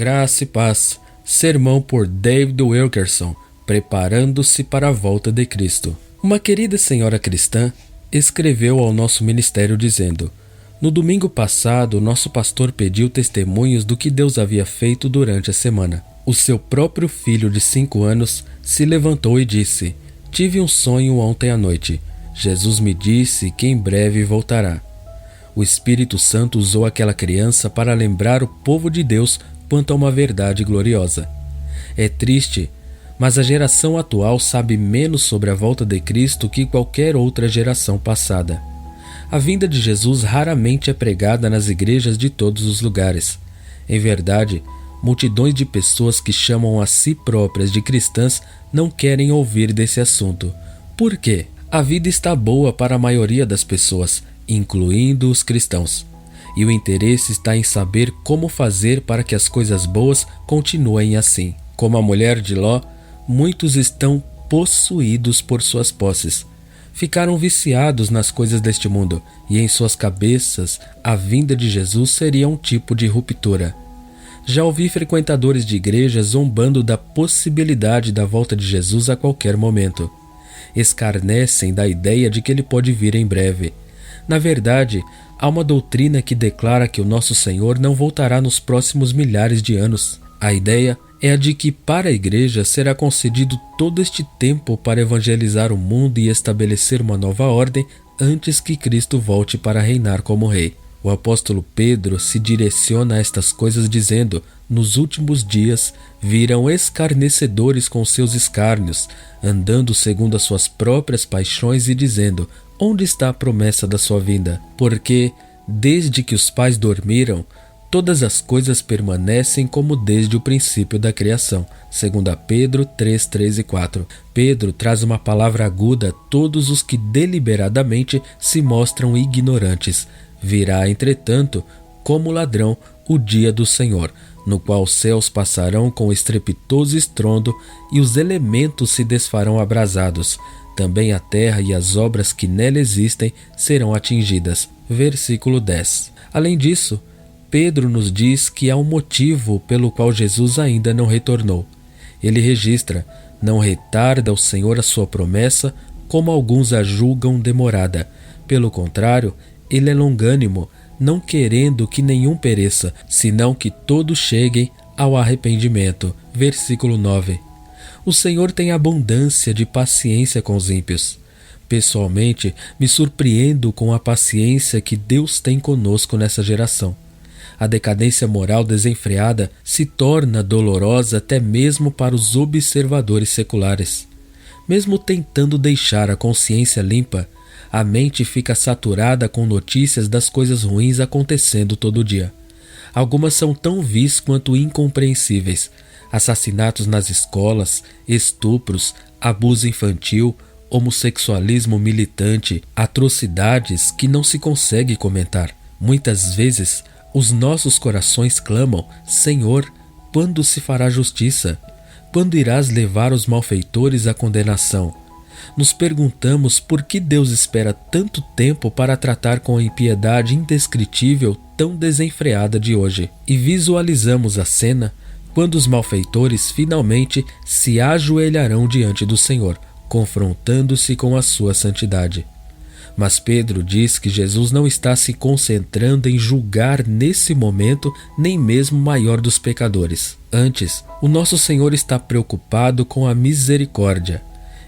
Graça e paz. Sermão por David Wilkerson, preparando-se para a volta de Cristo. Uma querida senhora cristã escreveu ao nosso ministério dizendo: no domingo passado, nosso pastor pediu testemunhos do que Deus havia feito durante a semana. O seu próprio filho de 5 anos se levantou e disse: tive um sonho ontem à noite. Jesus me disse que em breve voltará. O Espírito Santo usou aquela criança para lembrar o povo de Deus quanto a uma verdade gloriosa. É triste, mas a geração atual sabe menos sobre a volta de Cristo que qualquer outra geração passada. A vinda de Jesus raramente é pregada nas igrejas de todos os lugares. Em verdade, multidões de pessoas que chamam a si próprias de cristãs não querem ouvir desse assunto. Por quê? A vida está boa para a maioria das pessoas, incluindo os cristãos. E o interesse está em saber como fazer para que as coisas boas continuem assim. Como a mulher de Ló, muitos estão possuídos por suas posses. Ficaram viciados nas coisas deste mundo, e em suas cabeças a vinda de Jesus seria um tipo de ruptura. Já ouvi frequentadores de igrejas zombando da possibilidade da volta de Jesus a qualquer momento. Escarnecem da ideia de que ele pode vir em breve. Na verdade, há uma doutrina que declara que o nosso Senhor não voltará nos próximos milhares de anos. A ideia é a de que para a igreja será concedido todo este tempo para evangelizar o mundo e estabelecer uma nova ordem antes que Cristo volte para reinar como rei. O apóstolo Pedro se direciona a estas coisas dizendo: nos últimos dias virão escarnecedores com seus escárnios, andando segundo as suas próprias paixões e dizendo: onde está a promessa da sua vinda? Porque, desde que os pais dormiram, todas as coisas permanecem como desde o princípio da criação. 2 Pedro 3, 3 e 4. Pedro traz uma palavra aguda a todos os que deliberadamente se mostram ignorantes. Virá, entretanto, como ladrão, o dia do Senhor, no qual os céus passarão com estrepitoso estrondo e os elementos se desfarão abrasados. Também a terra e as obras que nela existem serão atingidas. Versículo 10. Além disso, Pedro nos diz que há um motivo pelo qual Jesus ainda não retornou. Ele registra: não retarda o Senhor a sua promessa, como alguns a julgam demorada. Pelo contrário, ele é longânimo, não querendo que nenhum pereça, senão que todos cheguem ao arrependimento. Versículo 9. O Senhor tem abundância de paciência com os ímpios. Pessoalmente, me surpreendo com a paciência que Deus tem conosco nessa geração. A decadência moral desenfreada se torna dolorosa até mesmo para os observadores seculares. Mesmo tentando deixar a consciência limpa, a mente fica saturada com notícias das coisas ruins acontecendo todo dia. Algumas são tão vis quanto incompreensíveis: assassinatos nas escolas, estupros, abuso infantil, homossexualismo militante, atrocidades que não se consegue comentar. Muitas vezes, os nossos corações clamam: Senhor, quando se fará justiça? Quando irás levar os malfeitores à condenação? Nos perguntamos por que Deus espera tanto tempo para tratar com a impiedade indescritível tão desenfreada de hoje. E visualizamos a cena quando os malfeitores finalmente se ajoelharão diante do Senhor, confrontando-se com a sua santidade. Mas Pedro diz que Jesus não está se concentrando em julgar nesse momento nem mesmo o maior dos pecadores. Antes, o nosso Senhor está preocupado com a misericórdia.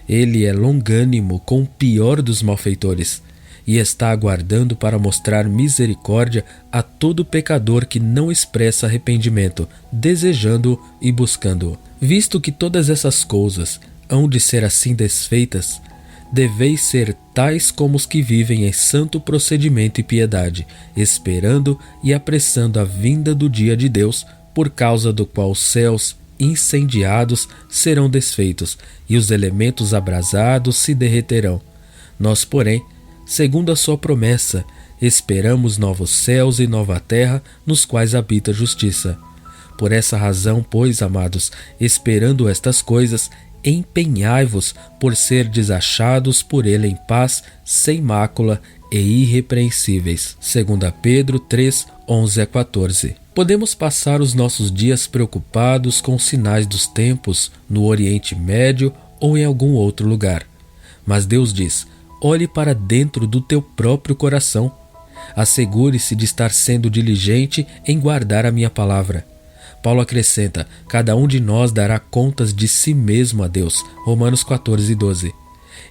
Ele é longânimo com o pior dos malfeitores e está aguardando para mostrar misericórdia a todo pecador que não expressa arrependimento, desejando-o e buscando-o. Visto que todas essas coisas hão de ser assim desfeitas, deveis ser tais como os que vivem em santo procedimento e piedade, esperando e apressando a vinda do dia de Deus, por causa do qual os céus incendiados serão desfeitos e os elementos abrasados se derreterão. Nós, porém, segundo a sua promessa, esperamos novos céus e nova terra, nos quais habita a justiça. Por essa razão, pois, amados, esperando estas coisas, empenhai-vos por ser desachados por ele em paz, sem mácula e irrepreensíveis. 2 Pedro 3, 11 a 14. Podemos passar os nossos dias preocupados com os sinais dos tempos no Oriente Médio ou em algum outro lugar. Mas Deus diz: olhe para dentro do teu próprio coração. Assegure-se de estar sendo diligente em guardar a minha palavra. Paulo acrescenta: cada um de nós dará contas de si mesmo a Deus. Romanos 14, 12.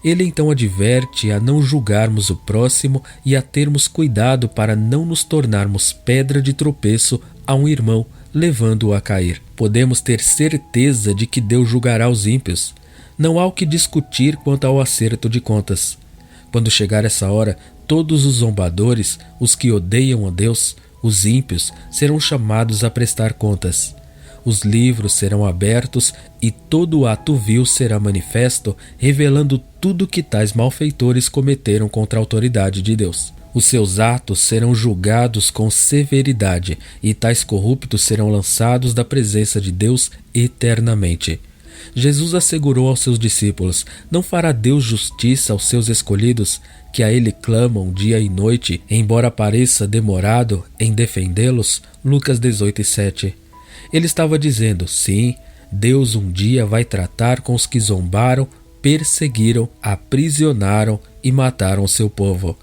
Ele então adverte a não julgarmos o próximo e a termos cuidado para não nos tornarmos pedra de tropeço a um irmão, levando-o a cair. Podemos ter certeza de que Deus julgará os ímpios. Não há o que discutir quanto ao acerto de contas. Quando chegar essa hora, todos os zombadores, os que odeiam a Deus, os ímpios, serão chamados a prestar contas. Os livros serão abertos e todo o ato vil será manifesto, revelando tudo que tais malfeitores cometeram contra a autoridade de Deus. Os seus atos serão julgados com severidade e tais corruptos serão lançados da presença de Deus eternamente. Jesus assegurou aos seus discípulos: não fará Deus justiça aos seus escolhidos, que a ele clamam dia e noite, embora pareça demorado em defendê-los? Lucas 18:7. Ele estava dizendo: sim, Deus um dia vai tratar com os que zombaram, perseguiram, aprisionaram e mataram o seu povo.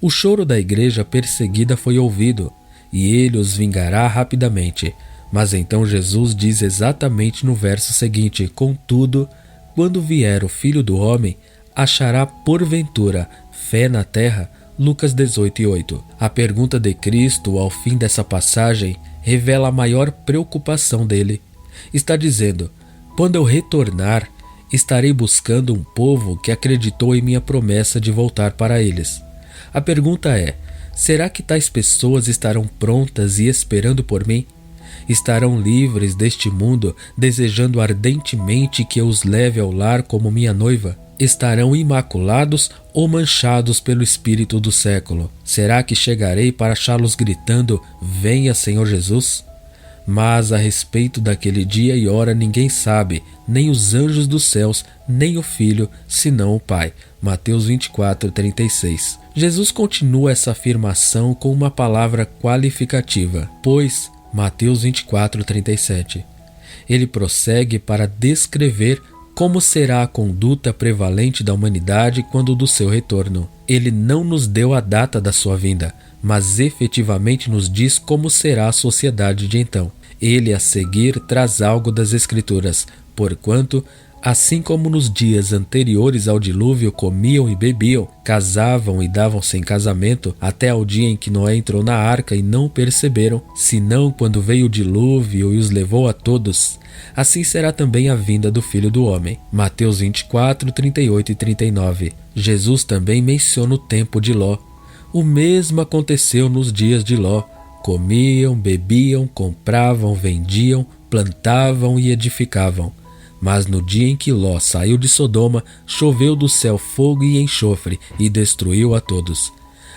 O choro da igreja perseguida foi ouvido, e ele os vingará rapidamente. Mas então Jesus diz exatamente no verso seguinte: contudo, quando vier o Filho do Homem, achará porventura fé na terra? Lucas 18:8. A pergunta de Cristo ao fim dessa passagem revela a maior preocupação dele. Está dizendo: quando eu retornar, estarei buscando um povo que acreditou em minha promessa de voltar para eles. A pergunta é: será que tais pessoas estarão prontas e esperando por mim? Estarão livres deste mundo, desejando ardentemente que eu os leve ao lar como minha noiva? Estarão imaculados ou manchados pelo espírito do século? Será que chegarei para achá-los gritando: venha, Senhor Jesus? Mas a respeito daquele dia e hora ninguém sabe, nem os anjos dos céus, nem o Filho, senão o Pai. Mateus 24:36. Jesus continua essa afirmação com uma palavra qualificativa: pois. Mateus 24:37. Ele prossegue para descrever como será a conduta prevalente da humanidade quando do seu retorno. Ele não nos deu a data da sua vinda, mas efetivamente nos diz como será a sociedade de então. Ele, a seguir, traz algo das Escrituras, porquanto, assim como nos dias anteriores ao dilúvio comiam e bebiam, casavam e davam-se em casamento, até ao dia em que Noé entrou na arca e não o perceberam, senão quando veio o dilúvio e os levou a todos, assim será também a vinda do Filho do Homem. Mateus 24:38 e 39. Jesus também menciona o tempo de Ló. O mesmo aconteceu nos dias de Ló. Comiam, bebiam, compravam, vendiam, plantavam e edificavam. Mas no dia em que Ló saiu de Sodoma, choveu do céu fogo e enxofre e destruiu a todos.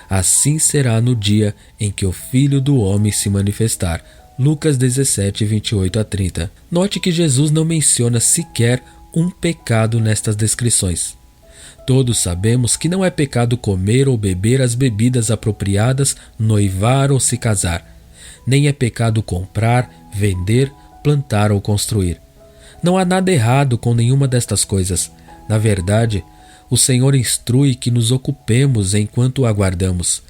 Assim será no dia em que o Filho do Homem se manifestar. Lucas 17:28 a 30. Note que Jesus não menciona sequer um pecado nestas descrições. Todos sabemos que não é pecado comer ou beber as bebidas apropriadas, noivar ou se casar. Nem é pecado comprar, vender, plantar ou construir. Não há nada errado com nenhuma destas coisas. Na verdade, o Senhor instrui que nos ocupemos enquanto o aguardamos.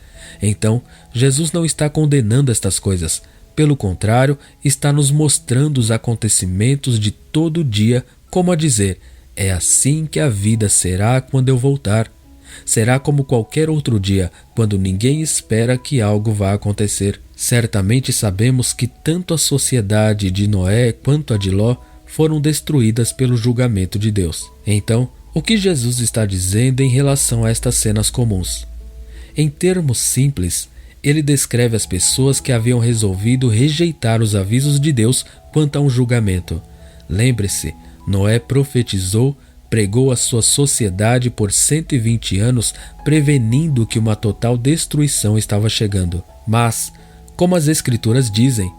Então, Jesus não está condenando estas coisas. Pelo contrário, está nos mostrando os acontecimentos de todo dia, como a dizer: é assim que a vida será quando eu voltar. Será como qualquer outro dia, quando ninguém espera que algo vá acontecer. Certamente sabemos que tanto a sociedade de Noé quanto a de Ló foram destruídas pelo julgamento de Deus. Então, o que Jesus está dizendo em relação a estas cenas comuns? Em termos simples, ele descreve as pessoas que haviam resolvido rejeitar os avisos de Deus quanto a um julgamento. Lembre-se, Noé profetizou, pregou a sua sociedade por 120 anos, prevenindo que uma total destruição estava chegando. Mas, como as Escrituras dizem,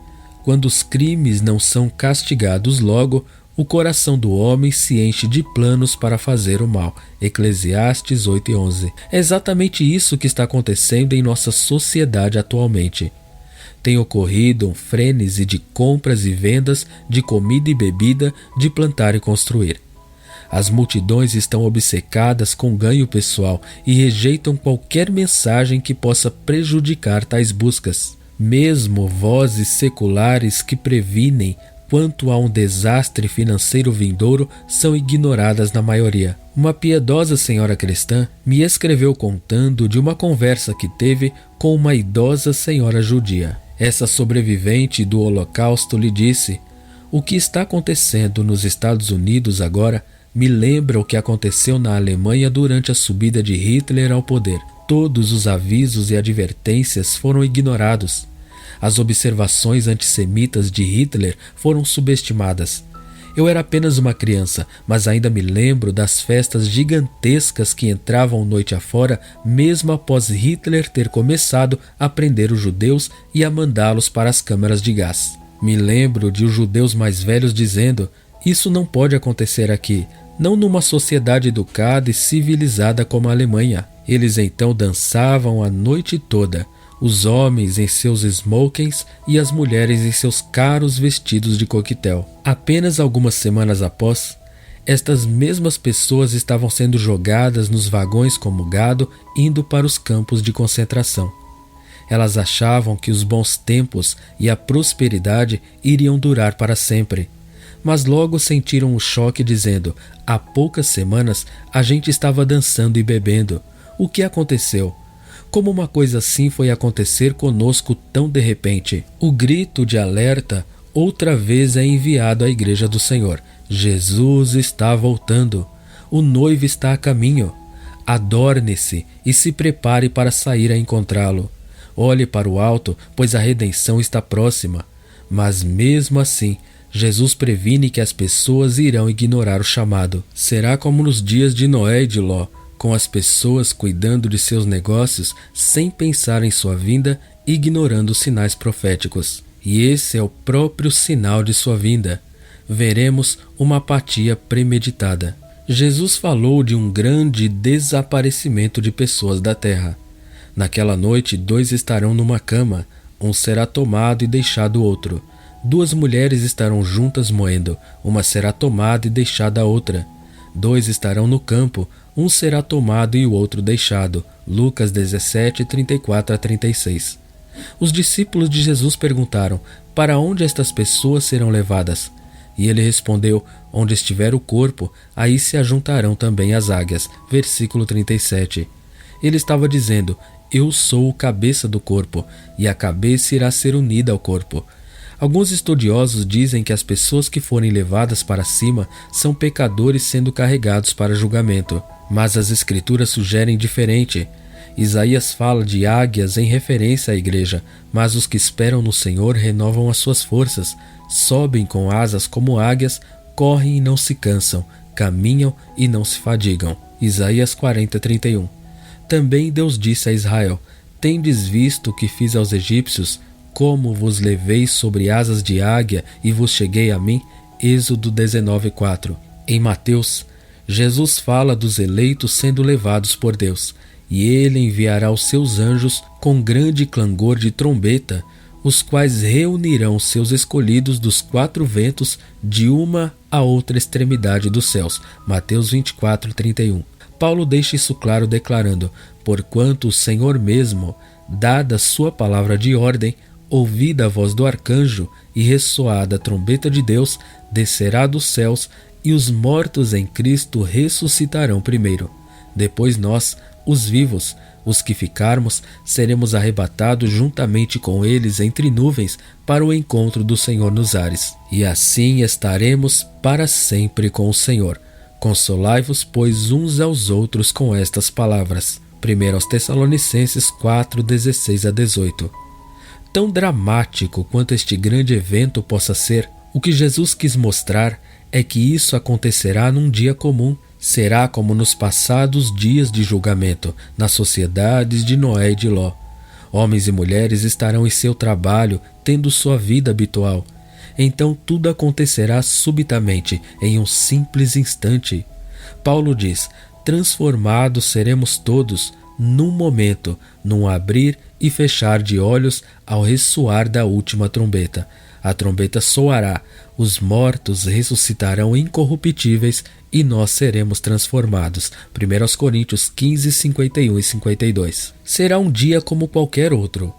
quando os crimes não são castigados logo, O coração do homem se enche de planos para fazer o mal. Eclesiastes 8:11. É exatamente isso que está acontecendo em nossa sociedade atualmente. Tem ocorrido um frenesi de compras e vendas de comida e bebida, de plantar e construir. As multidões estão obcecadas com ganho pessoal e rejeitam qualquer mensagem que possa prejudicar tais buscas. Mesmo vozes seculares que previnem quanto a um desastre financeiro vindouro são ignoradas na maioria. Uma piedosa senhora cristã me escreveu contando de uma conversa que teve com uma idosa senhora judia. Essa sobrevivente do Holocausto lhe disse: "O que está acontecendo nos Estados Unidos agora me lembra o que aconteceu na Alemanha durante a subida de Hitler ao poder. Todos os avisos e advertências foram ignorados. As observações antissemitas de Hitler foram subestimadas. Eu era apenas uma criança, mas ainda me lembro das festas gigantescas que entravam noite afora, mesmo após Hitler ter começado a prender os judeus e a mandá-los para as câmaras de gás. Me lembro de os judeus mais velhos dizendo: isso não pode acontecer aqui, não numa sociedade educada e civilizada como a Alemanha." Eles então dançavam a noite toda, os homens em seus smokings e as mulheres em seus caros vestidos de coquetel. Apenas algumas semanas após, estas mesmas pessoas estavam sendo jogadas nos vagões como gado, indo para os campos de concentração. Elas achavam que os bons tempos e a prosperidade iriam durar para sempre. Mas logo sentiram um choque dizendo: há poucas semanas a gente estava dançando e bebendo. O que aconteceu? Como uma coisa assim foi acontecer conosco tão de repente? O grito de alerta outra vez é enviado à Igreja do Senhor. Jesus está voltando. O noivo está a caminho. Adorne-se e se prepare para sair a encontrá-lo. Olhe para o alto, pois a redenção está próxima. Mas mesmo assim, Jesus previne que as pessoas irão ignorar o chamado. Será como nos dias de Noé e de Ló, com as pessoas cuidando de seus negócios sem pensar em sua vinda, ignorando os sinais proféticos. E esse é o próprio sinal de sua vinda. Veremos uma apatia premeditada. Jesus falou de um grande desaparecimento de pessoas da terra. Naquela noite, 2 estarão numa cama, um será tomado e deixado outro. 2 mulheres estarão juntas moendo, uma será tomada e deixada a outra. 2 estarão no campo, um será tomado e o outro deixado. Lucas 17, 34-36. Os discípulos de Jesus perguntaram: para onde estas pessoas serão levadas? E ele respondeu: onde estiver o corpo, aí se ajuntarão também as águias. Versículo 37. Ele estava dizendo: eu sou o cabeça do corpo, e a cabeça irá ser unida ao corpo. Alguns estudiosos dizem que as pessoas que forem levadas para cima são pecadores sendo carregados para julgamento. Mas as escrituras sugerem diferente. Isaías fala de águias em referência à igreja, mas os que esperam no Senhor renovam as suas forças, sobem com asas como águias, correm e não se cansam, caminham e não se fadigam. Isaías 40:31. Também Deus disse a Israel: tendes visto o que fiz aos egípcios, como vos levei sobre asas de águia e vos cheguei a mim. Êxodo 19:4. Em Mateus, Jesus fala dos eleitos sendo levados por Deus, e ele enviará os seus anjos com grande clangor de trombeta, os quais reunirão seus escolhidos dos 4 ventos de uma a outra extremidade dos céus. Mateus 24:31. Paulo deixa isso claro declarando: porquanto o Senhor mesmo, dada sua palavra de ordem, ouvida a voz do arcanjo e ressoada a trombeta de Deus, descerá dos céus, e os mortos em Cristo ressuscitarão primeiro. Depois nós, os vivos, os que ficarmos, seremos arrebatados juntamente com eles entre nuvens para o encontro do Senhor nos ares. E assim estaremos para sempre com o Senhor. Consolai-vos, pois, uns aos outros com estas palavras. 1 Tessalonicenses 4, 16-18. Tão dramático quanto este grande evento possa ser, o que Jesus quis mostrar é que isso acontecerá num dia comum. Será como nos passados dias de julgamento, nas sociedades de Noé e de Ló. Homens e mulheres estarão em seu trabalho, tendo sua vida habitual. então tudo acontecerá subitamente, em um simples instante. Paulo diz: transformados seremos todos, num momento, num abrir e fechar de olhos, ao ressoar da última trombeta. A trombeta soará, os mortos ressuscitarão incorruptíveis e nós seremos transformados. 1 Coríntios 15, 51 e 52. Será um dia como qualquer outro.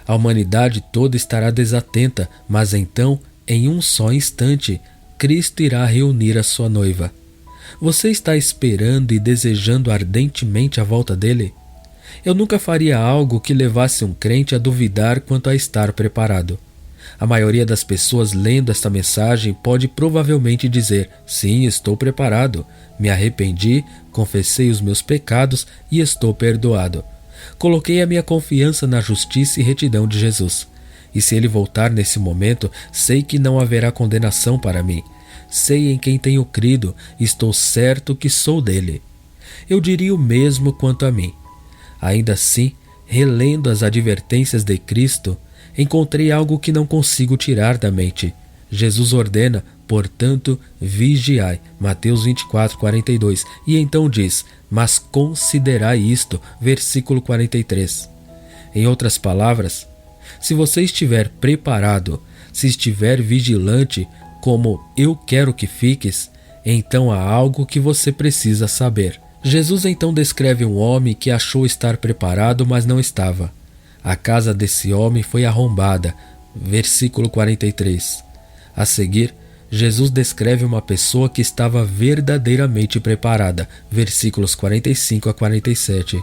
A humanidade toda estará desatenta, mas então, em um só instante, Cristo irá reunir a sua noiva. Você está esperando e desejando ardentemente a volta dele? Eu nunca faria algo que levasse um crente a duvidar quanto a estar preparado. A maioria das pessoas lendo esta mensagem pode provavelmente dizer: sim, estou preparado, me arrependi, confessei os meus pecados e estou perdoado. Coloquei a minha confiança na justiça e retidão de Jesus. E se ele voltar nesse momento, sei que não haverá condenação para mim. Sei em quem tenho crido, estou certo que sou dele. Eu diria o mesmo quanto a mim. Ainda assim, relendo as advertências de Cristo, encontrei algo que não consigo tirar da mente. Jesus ordena: portanto, vigiai, Mateus 24, 42, e então diz: mas considerai isto, versículo 43. Em outras palavras, se você estiver preparado, se estiver vigilante, como eu quero que fiques, então há algo que você precisa saber. Jesus então descreve um homem que achou estar preparado, mas não estava. A casa desse homem foi arrombada, versículo 43. A seguir, Jesus descreve uma pessoa que estava verdadeiramente preparada, versículos 45 a 47.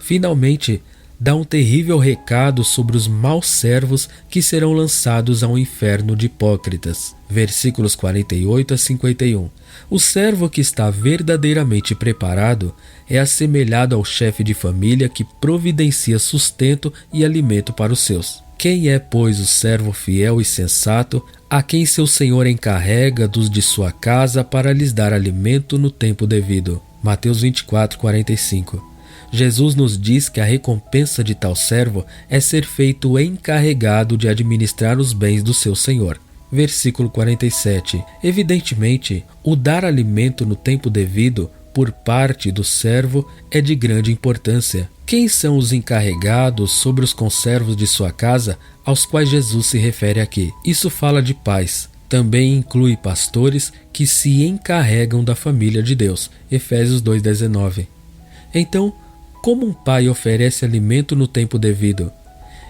Finalmente, dá um terrível recado sobre os maus servos que serão lançados ao inferno de hipócritas, versículos 48 a 51. O servo que está verdadeiramente preparado é assemelhado ao chefe de família que providencia sustento e alimento para os seus. Quem é, pois, o servo fiel e sensato, a quem seu senhor encarrega dos de sua casa para lhes dar alimento no tempo devido? Mateus 24, 45. Jesus nos diz que a recompensa de tal servo é ser feito encarregado de administrar os bens do seu senhor. Versículo 47. Evidentemente, o dar alimento no tempo devido por parte do servo é de grande importância. Quem são os encarregados sobre os conservos de sua casa aos quais Jesus se refere aqui? Isso fala de pais. Também inclui pastores que se encarregam da família de Deus. Efésios 2,19. Então, como um pai oferece alimento no tempo devido?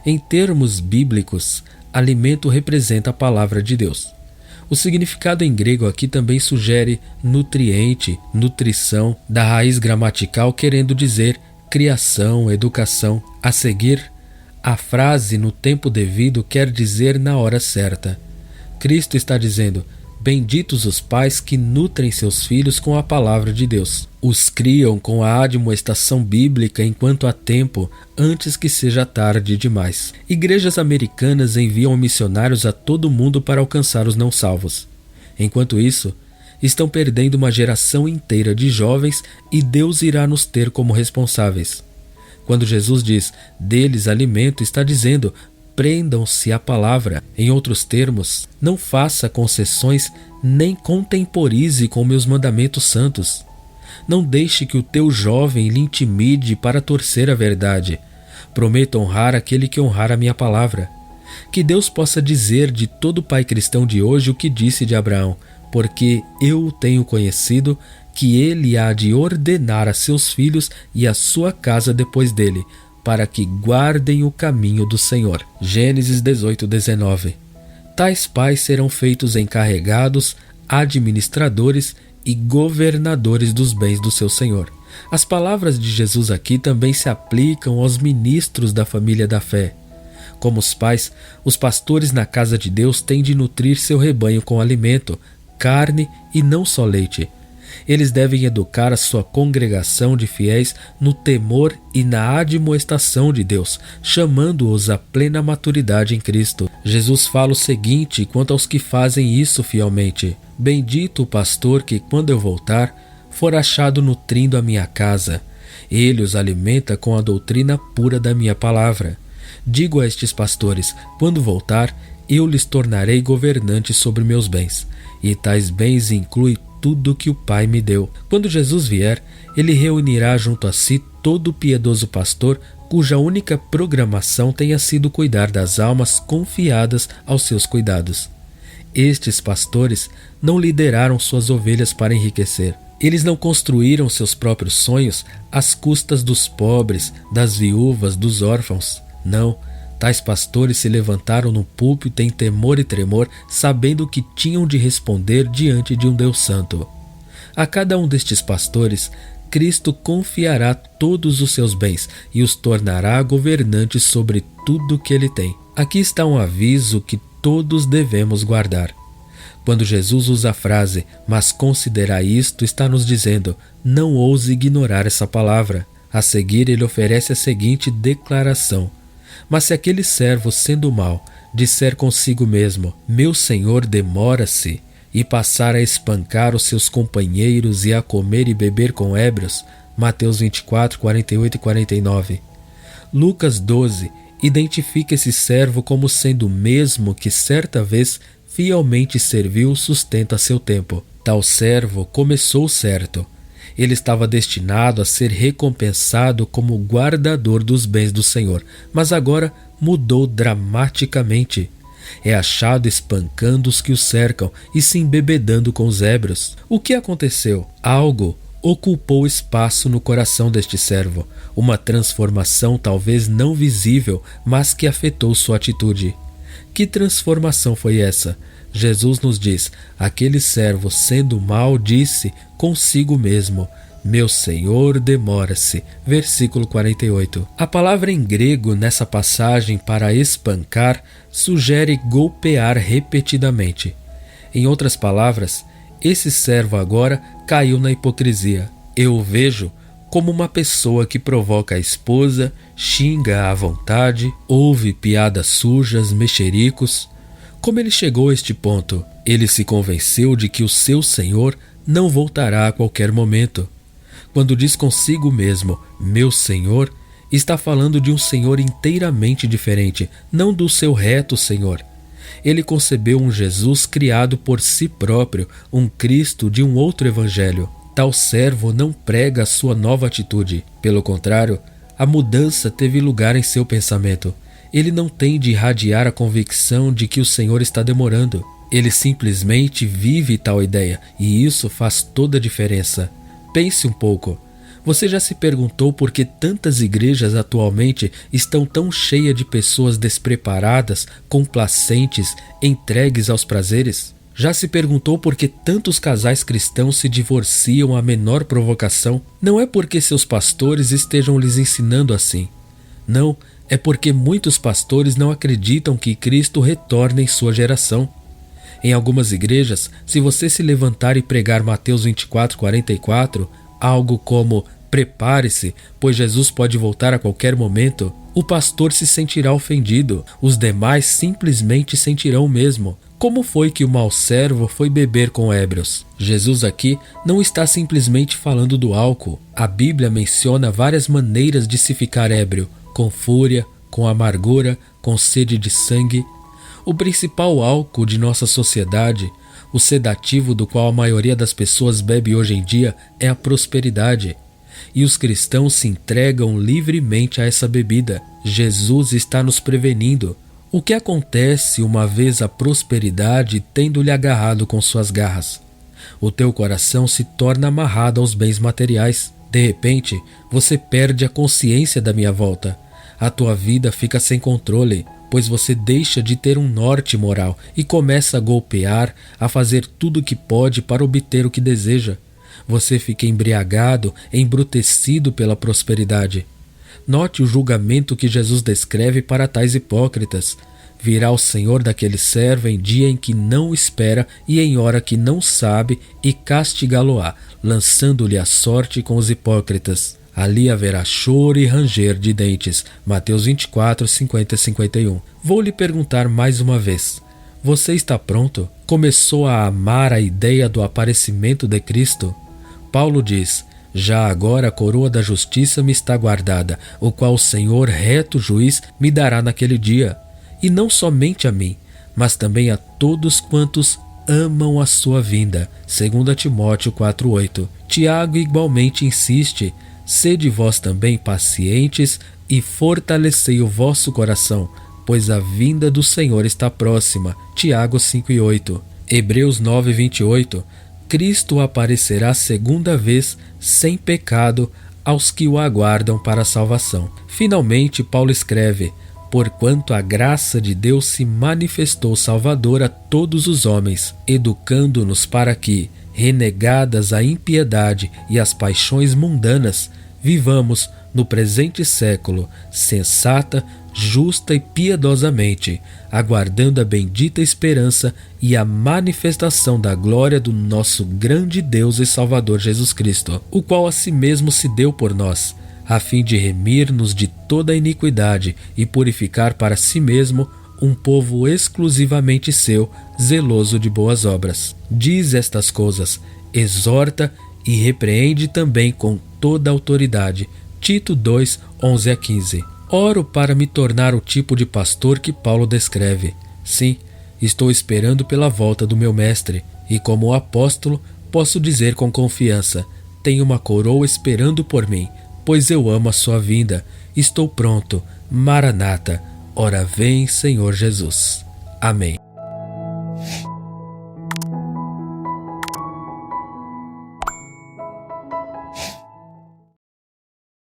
Em termos bíblicos, alimento representa a palavra de Deus. O significado em grego aqui também sugere nutriente, nutrição, da raiz gramatical querendo dizer criação, educação. A seguir, a frase no tempo devido quer dizer na hora certa. Cristo está dizendo: benditos os pais que nutrem seus filhos com a palavra de Deus. Os criam com a admoestação bíblica enquanto há tempo, antes que seja tarde demais. Igrejas americanas enviam missionários a todo mundo para alcançar os não salvos. Enquanto isso, estão perdendo uma geração inteira de jovens e Deus irá nos ter como responsáveis. Quando Jesus diz: deles alimento, está dizendo: prendam-se à palavra. Em outros termos, não faça concessões nem contemporize com meus mandamentos santos. Não deixe que o teu jovem lhe intimide para torcer a verdade. Prometa honrar aquele que honrar a minha palavra. Que Deus possa dizer de todo pai cristão de hoje o que disse de Abraão: porque eu o tenho conhecido, que ele há de ordenar a seus filhos e a sua casa depois dele, para que guardem o caminho do Senhor. Gênesis 18, 19. Tais pais serão feitos encarregados, administradores e governadores dos bens do seu Senhor. As palavras de Jesus aqui também se aplicam aos ministros da família da fé. Como os pais, os pastores na casa de Deus têm de nutrir seu rebanho com alimento, carne e não só leite. Eles devem educar a sua congregação de fiéis no temor e na admoestação de Deus, chamando-os à plena maturidade em Cristo. Jesus fala o seguinte quanto aos que fazem isso fielmente: bendito o pastor que, quando eu voltar, for achado nutrindo a minha casa. Ele os alimenta com a doutrina pura da minha palavra. Digo a estes pastores: quando voltar, eu lhes tornarei governantes sobre meus bens, e tais bens incluem tudo que o Pai me deu. Quando Jesus vier, ele reunirá junto a si todo o piedoso pastor cuja única programação tenha sido cuidar das almas confiadas aos seus cuidados. Estes pastores não lideraram suas ovelhas para enriquecer. Eles não construíram seus próprios sonhos às custas dos pobres, das viúvas, dos órfãos. Não, tais pastores se levantaram no púlpito em temor e tremor, sabendo que tinham de responder diante de um Deus Santo. A cada um destes pastores, Cristo confiará todos os seus bens e os tornará governantes sobre tudo que ele tem. Aqui está um aviso que todos devemos guardar. Quando Jesus usa a frase, mas considerai isto, está nos dizendo, não ouse ignorar essa palavra. A seguir, ele oferece a seguinte declaração: mas se aquele servo, sendo mau, disser consigo mesmo, meu senhor demora-se, e passar a espancar os seus companheiros e a comer e beber com ébrios, Mateus 24, 48 e 49. Lucas 12 identifica esse servo como sendo o mesmo que certa vez fielmente serviu o sustento a seu tempo. Tal servo começou certo. Ele estava destinado a ser recompensado como guardador dos bens do Senhor, mas agora mudou dramaticamente. É achado espancando os que o cercam e se embebedando com os ébrios. O que aconteceu? Algo ocupou espaço no coração deste servo, uma transformação talvez não visível, mas que afetou sua atitude. Que transformação foi essa? Jesus nos diz, aquele servo, sendo mau, disse consigo mesmo, meu Senhor demora-se. Versículo 48. A palavra em grego nessa passagem para espancar sugere golpear repetidamente. Em outras palavras, esse servo agora caiu na hipocrisia. Eu o vejo como uma pessoa que provoca a esposa, xinga à vontade, ouve piadas sujas, mexericos. Como ele chegou a este ponto? Ele se convenceu de que o seu Senhor não voltará a qualquer momento. Quando diz consigo mesmo, meu Senhor, está falando de um Senhor inteiramente diferente, não do seu reto Senhor. Ele concebeu um Jesus criado por si próprio, um Cristo de um outro evangelho. Tal servo não prega a sua nova atitude. Pelo contrário, a mudança teve lugar em seu pensamento. Ele não tem de irradiar a convicção de que o Senhor está demorando. Ele simplesmente vive tal ideia, e isso faz toda a diferença. Pense um pouco. Você já se perguntou por que tantas igrejas atualmente estão tão cheias de pessoas despreparadas, complacentes, entregues aos prazeres? Já se perguntou por que tantos casais cristãos se divorciam à menor provocação? Não é porque seus pastores estejam lhes ensinando assim. Não, é porque muitos pastores não acreditam que Cristo retorne em sua geração. Em algumas igrejas, se você se levantar e pregar Mateus 24, 44, algo como prepare-se, pois Jesus pode voltar a qualquer momento, o pastor se sentirá ofendido, os demais simplesmente sentirão o mesmo. Como foi que o mau servo foi beber com ébrios? Jesus aqui não está simplesmente falando do álcool. A Bíblia menciona várias maneiras de se ficar ébrio, com fúria, com amargura, com sede de sangue. O principal álcool de nossa sociedade, o sedativo do qual a maioria das pessoas bebe hoje em dia, é a prosperidade. E os cristãos se entregam livremente a essa bebida. Jesus está nos prevenindo. O que acontece uma vez a prosperidade tendo-lhe agarrado com suas garras? O teu coração se torna amarrado aos bens materiais. De repente, você perde a consciência da minha volta. A tua vida fica sem controle, pois você deixa de ter um norte moral e começa a golpear, a fazer tudo o que pode para obter o que deseja. Você fica embriagado, embrutecido pela prosperidade. Note o julgamento que Jesus descreve para tais hipócritas. Virá o Senhor daquele servo em dia em que não espera e em hora que não sabe, e castigá-lo-á, lançando-lhe a sorte com os hipócritas. Ali haverá choro e ranger de dentes. Mateus 24, 50 e 51. Vou lhe perguntar mais uma vez. Você está pronto? Começou a amar a ideia do aparecimento de Cristo? Paulo diz, já agora a coroa da justiça me está guardada, o qual o Senhor, reto juiz, me dará naquele dia. E não somente a mim, mas também a todos quantos amam a sua vinda. 2 Timóteo 4:8. Tiago igualmente insiste: sede vós também pacientes e fortalecei o vosso coração, pois a vinda do Senhor está próxima. Tiago 5:8. Hebreus 9:28. Cristo aparecerá segunda vez sem pecado aos que o aguardam para a salvação. Finalmente, Paulo escreve: porquanto a graça de Deus se manifestou salvadora a todos os homens, educando-nos para que, renegadas a impiedade e as paixões mundanas, vivamos no presente século sensata, justa e piedosamente, aguardando a bendita esperança e a manifestação da glória do nosso grande Deus e Salvador Jesus Cristo, o qual a si mesmo se deu por nós, a fim de remir-nos de toda a iniquidade e purificar para si mesmo um povo exclusivamente seu, zeloso de boas obras. Diz estas coisas, exorta e repreende também com toda a autoridade. Tito 2, 11-15. Oro para me tornar o tipo de pastor que Paulo descreve. Sim, estou esperando pela volta do meu mestre, e como apóstolo posso dizer com confiança: tenho uma coroa esperando por mim, pois eu amo a sua vinda. Estou pronto. Maranata. Ora vem, Senhor Jesus. Amém.